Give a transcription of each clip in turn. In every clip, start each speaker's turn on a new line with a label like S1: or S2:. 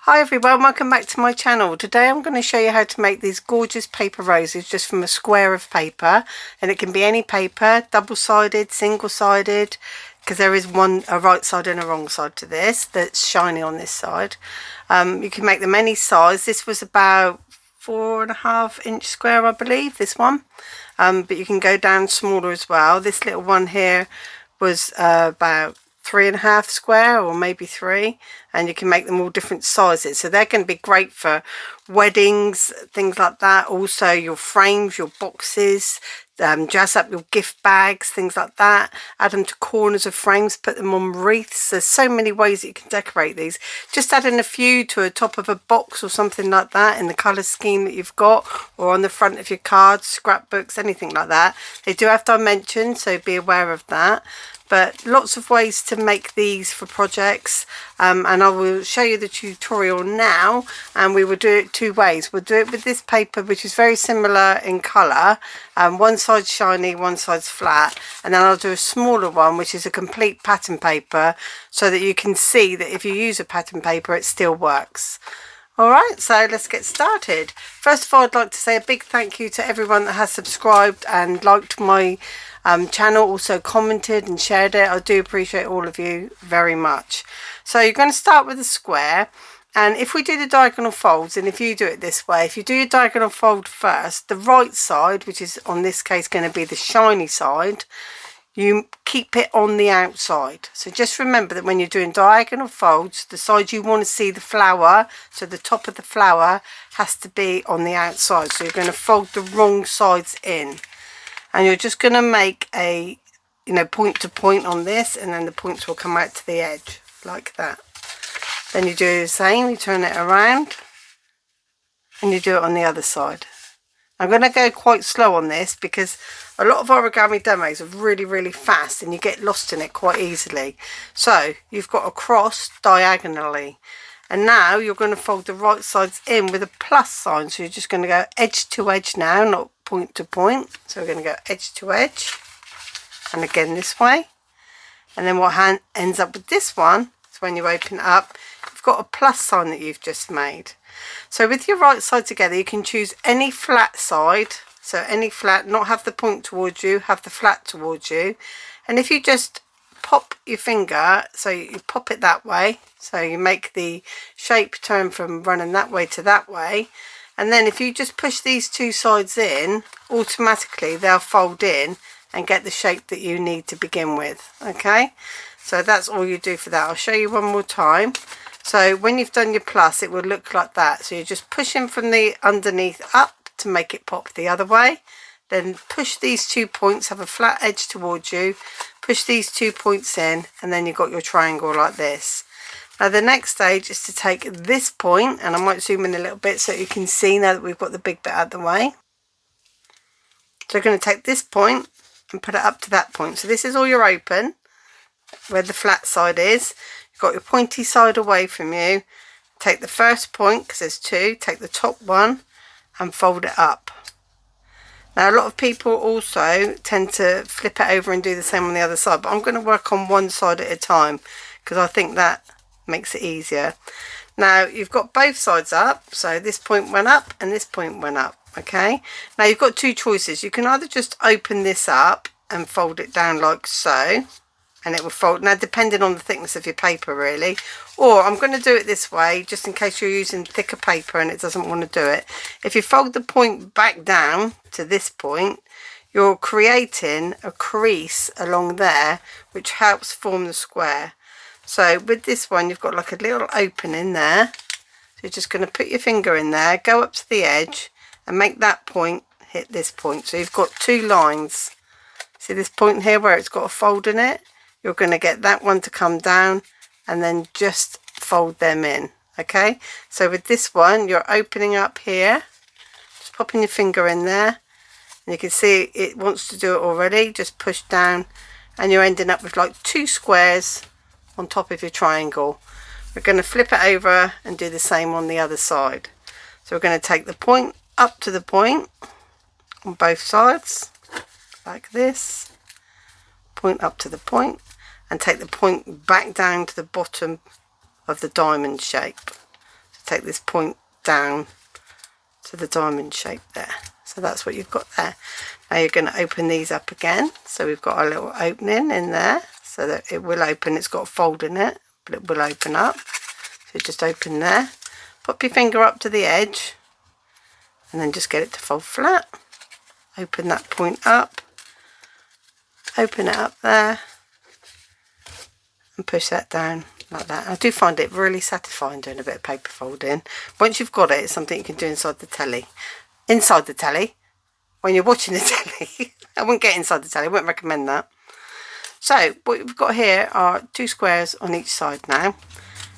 S1: Hi everyone, welcome back to my channel. Today I'm going to show you how to make these gorgeous paper roses just from a square of paper, and it can be any paper, double-sided, single-sided, because there is a right side and a wrong side to this that's shiny on this side. You can make them any size. This was about 4.5-inch square, I believe, this one, but you can go down smaller as well. This little one here was about 3.5 square, or maybe 3, and you can make them all different sizes, so they're going to be great for weddings, things like that. Also your frames, your boxes, jazz up your gift bags, things like that. Add them to corners of frames, put them on wreaths. There's so many ways that you can decorate these. Just adding a few to the top of a box or something like that in the colour scheme that you've got, or on the front of your cards, scrapbooks, anything like that. They do have dimensions, so be aware of that. But lots of ways to make these for projects, and I will show you the tutorial now, and we will do it two ways. We'll do it with this paper, which is very similar in colour, one side's shiny, one side's flat, and then I'll do a smaller one which is a complete pattern paper, so that you can see that if you use a pattern paper it still works. Alright, so let's get started. First of all, I'd like to say a big thank you to everyone that has subscribed and liked my channel, also commented and shared it. I do appreciate all of you very much. So you're going to start with a square, and if we do the diagonal folds, and if you do it this way, if you do your diagonal fold first, the right side, which is on this case going to be the shiny side, you keep it on the outside. So just remember that when you're doing diagonal folds, the side you want to see the flower, so the top of the flower has to be on the outside. So you're going to fold the wrong sides in, and you're just going to make a point to point on this, and then the points will come out to the edge like that. Then you do the same, you turn it around and you do it on the other side. I'm going to go quite slow on this because a lot of origami demos are really fast and you get lost in it quite easily. So you've got a cross diagonally, and now you're going to fold the right sides in with a plus sign. So you're just going to go edge to edge now, not point to point. So we're going to go edge to edge, and again this way. And then what ends up with this one is when you open it up, you've got a plus sign that you've just made. So with your right side together, you can choose any flat side. So any flat, not have the point towards you, have the flat towards you. And if you just pop your finger, so you pop it that way, so you make the shape turn from running that way to that way, and then if you just push these two sides in, automatically they'll fold in and get the shape that you need to begin with. Okay, so that's all you do for that. I'll show you one more time. So when you've done your plus, it will look like that. So you're just pushing from the underneath up to make it pop the other way. Then push these 2 points, have a flat edge towards you, push these 2 points in, and then you've got your triangle like this. Now the next stage is to take this point, and I might zoom in a little bit so you can see now that we've got the big bit out of the way. So you're going to take this point and put it up to that point. So this is all your open, where the flat side is. You've got your pointy side away from you. Take the first point, because there's two, take the top one and fold it up. Now a lot of people also tend to flip it over and do the same on the other side, but I'm going to work on one side at a time because I think that makes it easier. Now you've got both sides up, so this point went up and this point went up. Okay, now you've got two choices. You can either just open this up and fold it down like so, and it will fold, now depending on the thickness of your paper really, or I'm going to do it this way just in case you're using thicker paper and it doesn't want to do it. If you fold the point back down to this point, you're creating a crease along there which helps form the square. So with this one, you've got like a little opening there, so you're just going to put your finger in there, go up to the edge and make that point hit this point. So you've got two lines. See this point here where it's got a fold in it? You're going to get that one to come down and then just fold them in. Okay, so with this one, you're opening up here, just popping your finger in there, and you can see it wants to do it already. Just push down and you're ending up with like two squares on top of your triangle. We're going to flip it over and do the same on the other side. So we're going to take the point up to the point on both sides like this, point up to the point, and take the point back down to the bottom of the diamond shape. take this point down to the diamond shape there. So that's what you've got there. Now you're going to open these up again. So we've got a little opening in there so that it will open. It's got a fold in it, but it will open up. So just open there, pop your finger up to the edge, and then just get it to fold flat. Open that point up, open it up there, and push that down like that. I do find it really satisfying doing a bit of paper folding. Once you've got it, it's something you can do inside the telly. Inside the telly, when you're watching the telly. I wouldn't get inside the telly, I wouldn't recommend that. So what we've got here are 2 squares on each side now.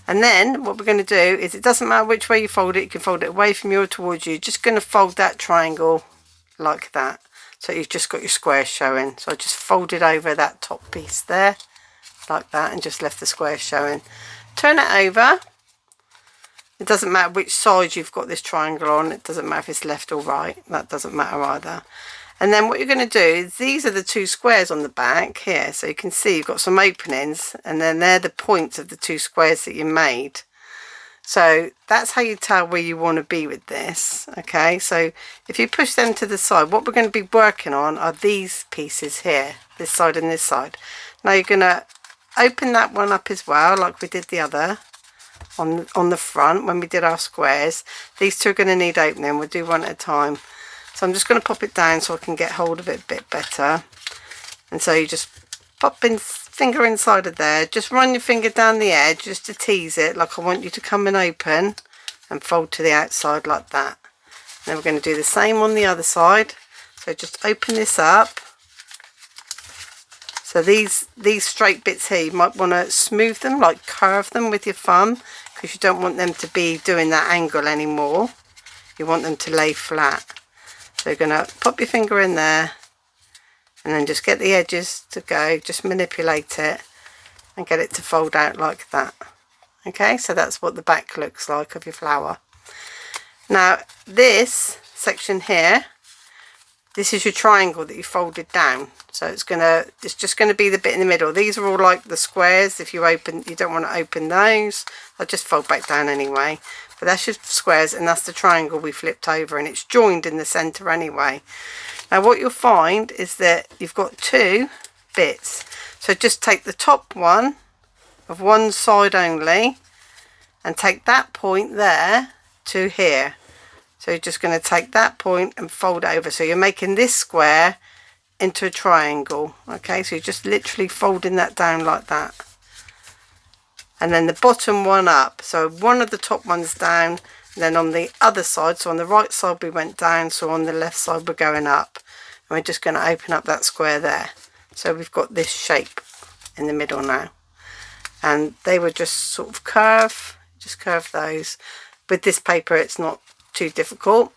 S1: And then what we're going to do is, it doesn't matter which way you fold it, you can fold it away from you or towards you. Just going to fold that triangle like that. So you've just got your square showing. So I just folded over that top piece there like that and just left the square showing. Turn it over. It doesn't matter which side you've got this triangle on. It doesn't matter if it's left or right. That doesn't matter either. And then what you're going to do is, these are the 2 squares on the back here. So you can see you've got some openings, and then they're the points of the 2 squares that you made. So that's how you tell where you want to be with this. Okay, so if you push them to the side, what we're going to be working on are these pieces here, this side and this side. Now you're going to open that one up as well, like we did the other on the front when we did our squares. These 2 are going to need opening. We'll do one at a time. So I'm just going to pop it down so I can get hold of it a bit better. And so you just pop in finger inside of there, just run your finger down the edge just to tease it, like I want you to come and open, and fold to the outside like that. And then we're going to do the same on the other side. So just open this up. So these straight bits here, you might want to smooth them, like curve them with your thumb, because you don't want them to be doing that angle anymore. You want them to lay flat. So you're going to pop your finger in there, and then just get the edges to go, just manipulate it and get it to fold out like that. Okay, so that's what the back looks like of your flower. Now this section here, this is your triangle that you folded down. So it's just going to be the bit in the middle. These are all like the squares. If you don't want to open those, I'll just fold back down anyway. But that's your squares, and that's the triangle we flipped over, and it's joined in the center anyway. Now what you'll find is that you've got 2 bits. So just take the top one of one side only and take that point there to here. So you're just going to take that point and fold it over. So you're making this square into a triangle. Okay, so you're just literally folding that down like that. And then the bottom one up. So one of the top ones down, and then on the other side, so on the right side we went down, so on the left side we're going up. And we're just going to open up that square there. So we've got this shape in the middle now. And they were just sort of just curve those. With this paper it's not too difficult.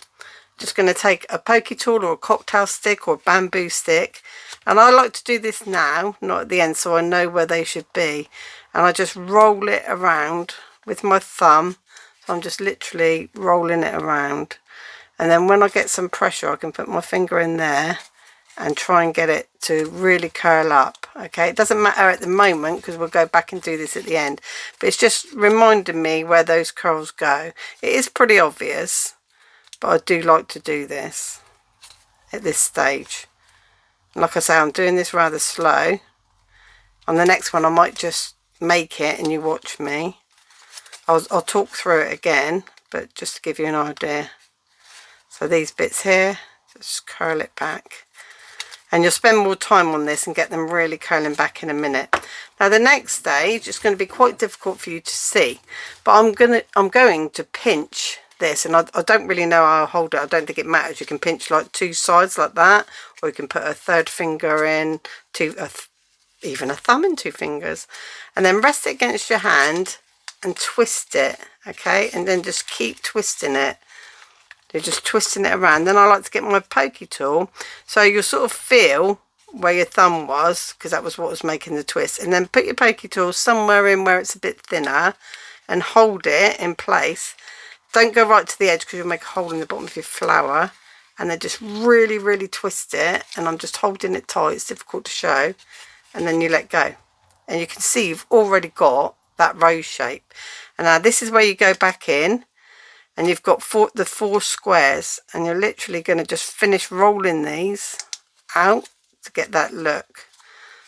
S1: Just going to take a pokey tool or a cocktail stick or a bamboo stick, and I like to do this now, not at the end, so I know where they should be, and I just roll it around with my thumb. So I'm just literally rolling it around, and then when I get some pressure I can put my finger in there and try and get it to really curl up. Okay, it doesn't matter at the moment because we'll go back and do this at the end, but it's just reminding me where those curls go. It is pretty obvious, but I do like to do this at this stage. And like I say, I'm doing this rather slow. On the next one I might just make it and you watch me. I'll talk through it again, but just to give you an idea. So these bits here, just curl it back. And you'll spend more time on this and get them really curling back in a minute. Now the next stage is going to be quite difficult for you to see, but I'm going to pinch this, and I don't really know how I'll hold it. I don't think it matters. You can pinch like 2 sides like that, or you can put a 3rd finger in, even a thumb in 2 fingers, and then rest it against your hand and twist it. Okay, and then just keep twisting it. You're just twisting it around. Then I like to get my pokey tool, so you'll sort of feel where your thumb was, because that was what was making the twist, and then put your pokey tool somewhere in where it's a bit thinner and hold it in place. Don't go right to the edge because you'll make a hole in the bottom of your flower, and then just really twist it, and I'm just holding it tight. It's difficult to show, and then you let go, and you can see you've already got that rose shape. And now this is where you go back in and you've got the 4 squares, and you're literally going to just finish rolling these out to get that look.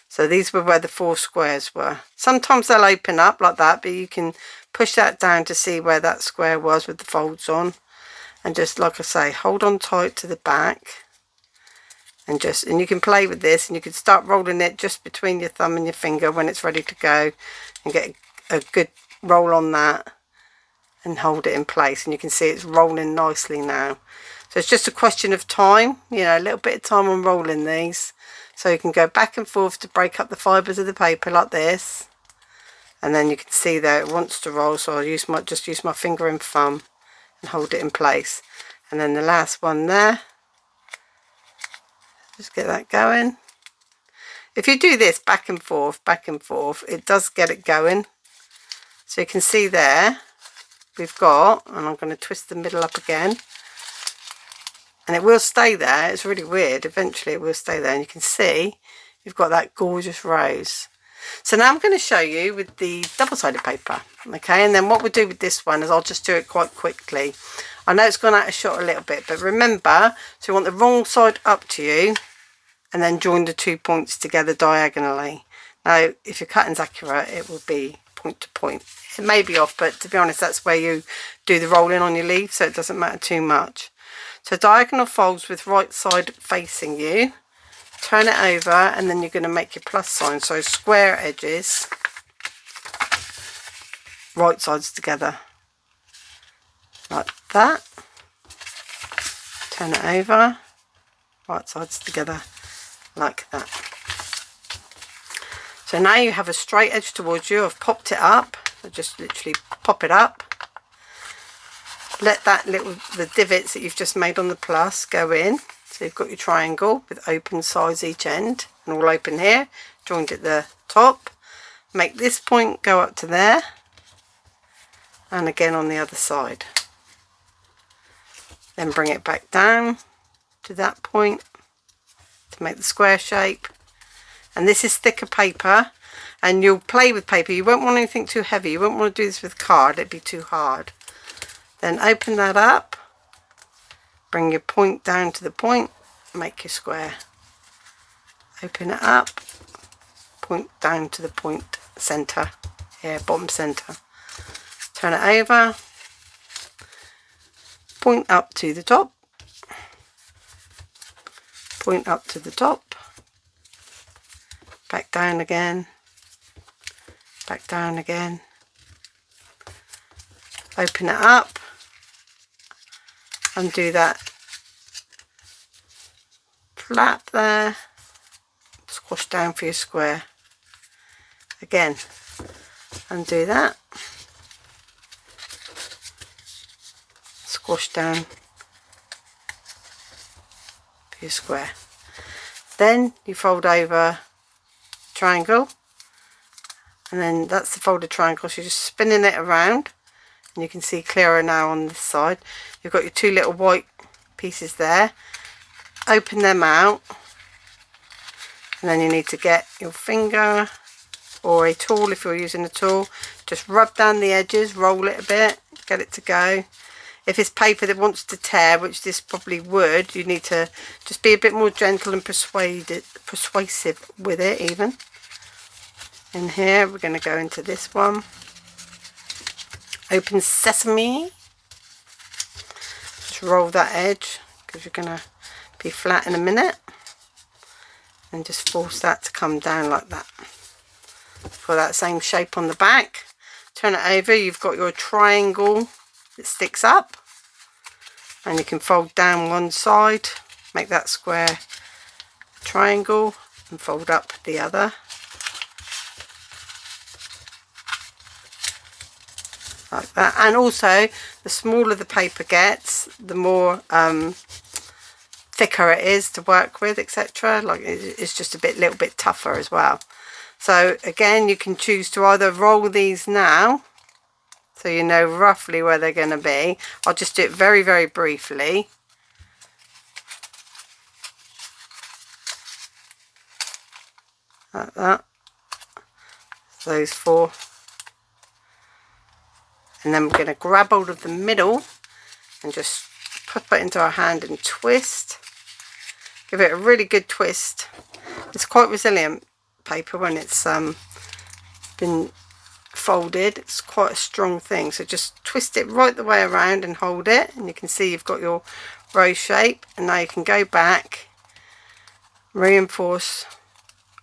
S1: So these were where the 4 squares were. Sometimes they'll open up like that, but you can push that down to see where that square was with the folds on, and just, like I say, hold on tight to the back, and you can play with this, and you can start rolling it just between your thumb and your finger when it's ready to go, and get a good roll on that and hold it in place, and you can see it's rolling nicely now. So it's just a question of time, you know, a little bit of time on rolling these, so you can go back and forth to break up the fibres of the paper like this, and then you can see that it wants to roll, so I'll just use my finger and thumb and hold it in place. And then the last one there, just get that going. If you do this back and forth, it does get it going. So you can see there we've got, and I'm going to twist the middle up again, and it will stay there. It's really weird, eventually it will stay there, and you can see you've got that gorgeous rose. So now I'm going to show you with the double-sided paper, okay? And then what we'll do with this one is I'll just do it quite quickly. I know it's gone out of shot a little bit, but remember, so you want the wrong side up to you, and then join the 2 points together diagonally. Now, if your cutting's accurate, it will be point to point. It may be off, but to be honest, that's where you do the rolling on your leaf, so it doesn't matter too much. So diagonal folds with right side facing you, turn it over, and then you're going to make your plus sign, so square edges, right sides together like that. Turn it over, right sides together like that. So now you have a straight edge towards you. I've popped it up, so just literally pop it up, let the divots that you've just made on the plus go in. So you've got your triangle with open sides each end, and all open here, joined at the top. Make this point go up to there, and again on the other side. Then bring it back down to that point to make the square shape. And this is thicker paper, and you'll play with paper. You won't want anything too heavy. You won't want to do this with card, it'd be too hard. Then open that up, bring your point down to the point, make your square. Open it up, point down to the point center, here, bottom center. Turn it over, point up to the top, point up to the top, back down again, back down again. Open it up, undo that flap there, squash down for your square. Again, undo that, squash down for your square. Then you fold over triangle, and then that's the folded triangle, so you're just spinning it around, and you can see clearer now on this side. You've got your 2 little white pieces there. Open them out, and then you need to get your finger or a tool, if you're using a tool, just rub down the edges, roll it a bit, get it to go. If it's paper that wants to tear, which this probably would, you need to just be a bit more gentle and persuasive with it even. In here, we're going to go into this one. Open sesame. Just roll that edge, because you're going to be flat in a minute. And just force that to come down like that. For that same shape on the back. Turn it over, you've got your triangle that sticks up, and you can fold down one side, make that square triangle, and fold up the other like that. And also, the smaller the paper gets, the more thicker it is to work with, etc. Like, it's just a little bit tougher as well. So again, you can choose to either roll these now, so you know roughly where they're going to be. I'll just do it very, very briefly. Like that. Those 4. And then we're going to grab hold of the middle and just pop it into our hand and twist. Give it a really good twist. It's quite resilient paper when it's been folded. It's quite a strong thing, so just twist it right the way around and hold it, and you can see you've got your rose shape. And now you can go back, reinforce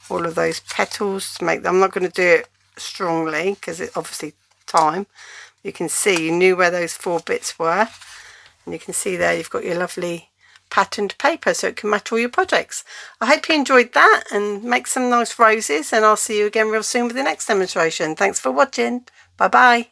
S1: all of those petals to make them. I'm not going to do it strongly because it obviously time. You can see you knew where those 4 bits were, and you can see there you've got your lovely patterned paper so it can match all your projects. I hope you enjoyed that and make some nice roses, and I'll see you again real soon with the next demonstration. Thanks for watching. Bye bye.